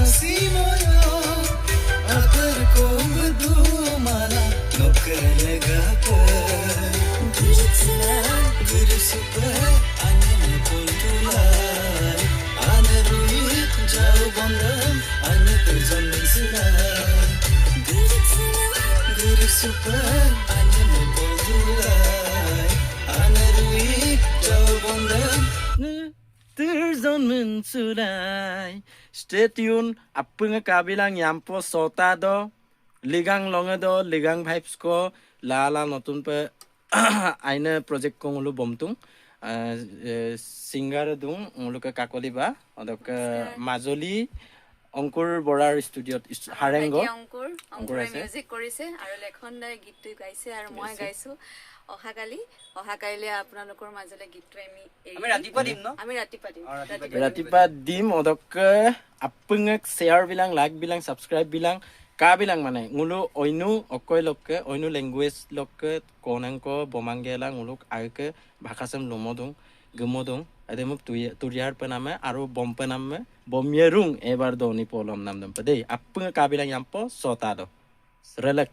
hasi moyo atar ko bdu mana nokar laga par gursupa anya poltulai anarui jau bandam anya terjamin silai gursupa anya poltulai anarui jau bandam terjamin silai. Stay tuned apung kabilang yampo sota do ligang longa do ligang vibes ko lala notun pe aina project ko ngulu bomtung singer dung ngulu ka kakoliba odok majoli অংকুৰ বৰাৰ ষ্টুডিঅ'ত হাৰেংগ অংকুৰে music কৰিছে আৰু লেখন দাই গীতটো গাইছে আৰু মই গাইছো অহাকাইলে আপোনালোকৰ মাজলে গীতটো আমি ৰাতিপুৱা দিম ন আমি ৰাতিপুৱা দিম অদক আপুঙক শ্বেয়াৰ বিলাক লাইক বিলাক সাবস্ক্ৰাইব বিলাক কা বিলাক মানে ngulo oinu okoy lokke oinu language lokke konangko bomangela nguluk agke bhakasam lomodung gemodung ademuk turiyar pename aru bom pename bomyerung ebar doni polom namdam pade appung ka bilang yampo sotado relak